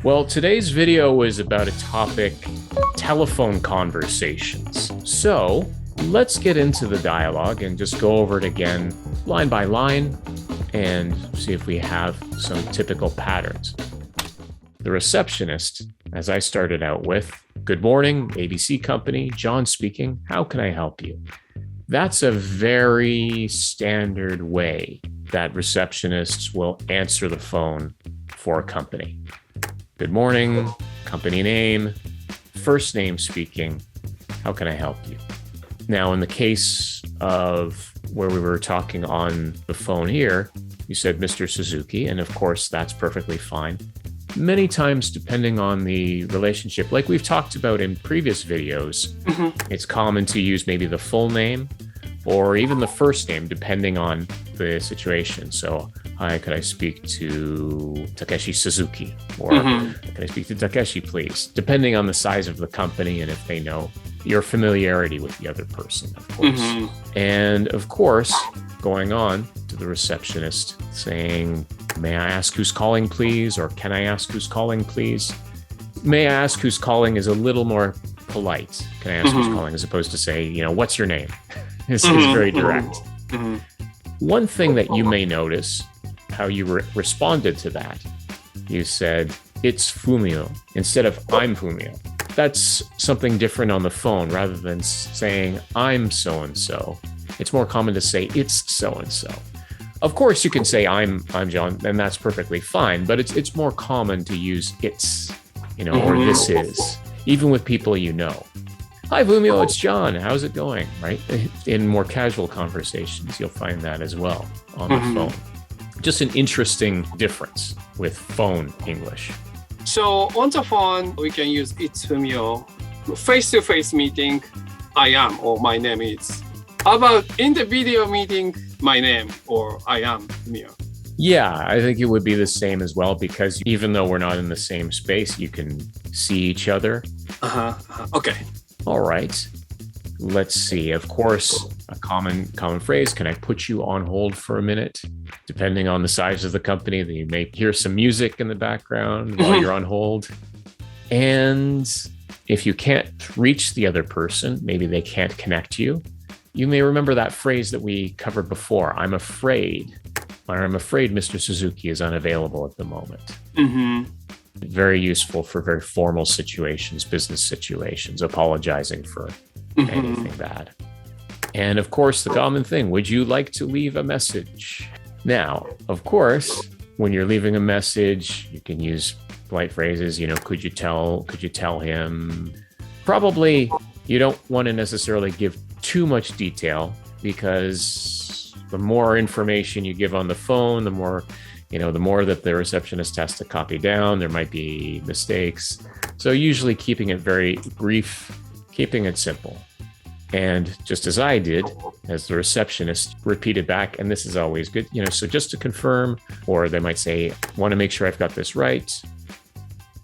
Well, today's video is about a topic, telephone conversations. So let's get into the dialogue and just go over it again line by line and see if we have some typical patterns. The receptionist, as I started out with, "Good morning, ABC company, John speaking. How can I help you?" That's a very standard way that receptionists will answer the phone for a company. Good morning, company name, first name speaking. How can I help you? Now, in the case of where we were talking on the phone here, you said Mr. Suzuki, and of course, that's perfectly fine. Many times, depending on the relationship, like we've talked about in previous videos, it's common to use maybe the full name or even the first name, depending on the situation. So, hi, could I speak to Takeshi Suzuki? Or could I speak to Takeshi, please? Depending on the size of the company and if they know your familiarity with the other person, of course. And of course, going on to the receptionist saying, "May I ask who's calling, please?" Or "Can I ask who's calling, please?" "May I ask who's calling" is a little more polite. "Can I ask who's calling?" as opposed to say, "What's your name?" This is very direct. One thing that you may notice, how you responded to that, you said, "It's Fumio," instead of "I'm Fumio." That's something different on the phone. Rather than saying, "I'm so-and-so," it's more common to say, "It's so-and-so." Of course, you can say, I'm John, and that's perfectly fine, but it's more common to use "it's," or "this is," even with people you know. "Hi, Fumio, it's John. How's it going?" Right? In more casual conversations, you'll find that as well on the phone. Just an interesting difference with phone English. So on the phone, we can use "it's Fumio." Face-to-face meeting, "I am" or "my name is." How about in the video meeting, "my name" or "I am Fumio"? Yeah, I think it would be the same as well, because even though we're not in the same space, you can see each other. Okay. All right. Let's see. Of course, a common phrase, "Can I put you on hold for a minute?" Depending on the size of the company, you may hear some music in the background while you're on hold. And if you can't reach the other person, maybe they can't connect you, you may remember that phrase that we covered before, "I'm afraid," or "I'm afraid Mr. Suzuki is unavailable at the moment." Very useful for very formal situations, business situations, apologizing for anything bad. And of course, the common thing, "Would you like to leave a message?" Now, of course, when you're leaving a message, you can use polite phrases, could you tell him? Probably you don't want to necessarily give too much detail, because the more information you give on the phone, the more that the receptionist has to copy down. There might be mistakes. So usually keeping it very brief, keeping it simple. And just as I did, as the receptionist repeated back, and this is always good, so just to confirm, or they might say, "Want to make sure I've got this right."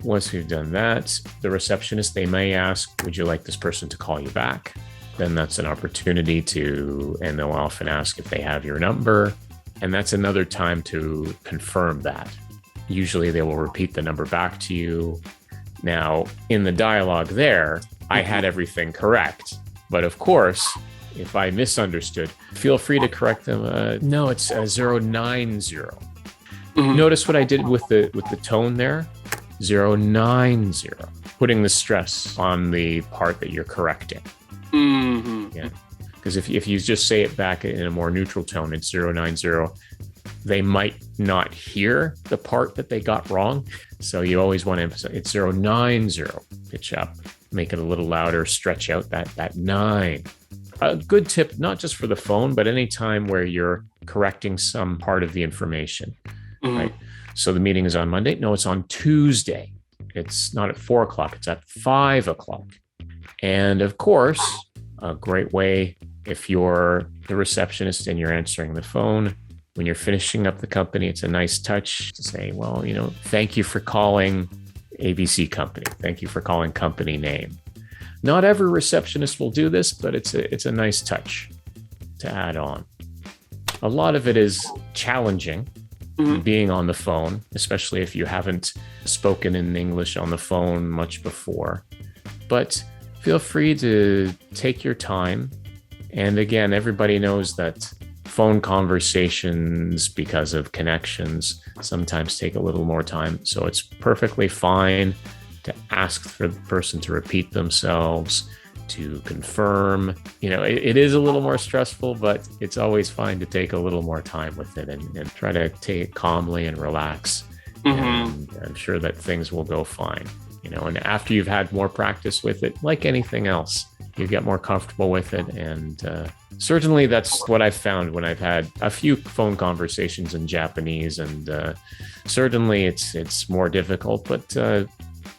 Once we've done that, the receptionist, they may ask, "Would you like this person to call you back?" Then that's an opportunity and they'll often ask if they have your number. And that's another time to confirm that. Usually they will repeat the number back to you. Now, in the dialogue there, I had everything correct. But of course, if I misunderstood, feel free to correct them. No, it's 090. Notice what I did with the tone there? 090. Putting the stress on the part that you're correcting. Yeah. Because if you just say it back in a more neutral tone, it's 090, they might not hear the part that they got wrong. So you always want to emphasize it's 090. Pitch up, make it a little louder, stretch out that 9. A good tip, not just for the phone, but any time where you're correcting some part of the information. Right? So the meeting is on Monday. No, it's on Tuesday. It's not at 4 o'clock. It's at 5 o'clock. And of course, a great way, if you're the receptionist and you're answering the phone, when you're finishing up the company, it's a nice touch to say, "Well, thank you for calling ABC company. Thank you for calling company name." Not every receptionist will do this, but it's a nice touch to add on. A lot of it is challenging being on the phone, especially if you haven't spoken in English on the phone much before. But feel free to take your time. And again, everybody knows that phone conversations, because of connections, sometimes take a little more time. So it's perfectly fine to ask for the person to repeat themselves, to confirm. It is a little more stressful, but it's always fine to take a little more time with it and try to take it calmly and relax. And I'm sure that things will go fine. And after you've had more practice with it, like anything else, you get more comfortable with it. And certainly that's what I've found when I've had a few phone conversations in Japanese. And certainly it's more difficult, but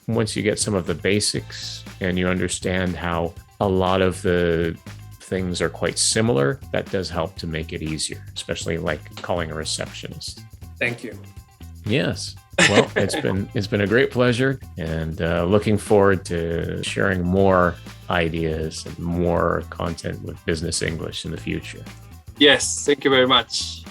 once you get some of the basics and you understand how a lot of the things are quite similar, that does help to make it easier, especially like calling a receptionist. Thank you. Yes. Well, it's been a great pleasure, and looking forward to sharing more ideas and more content with Business English in the future. Yes, thank you very much.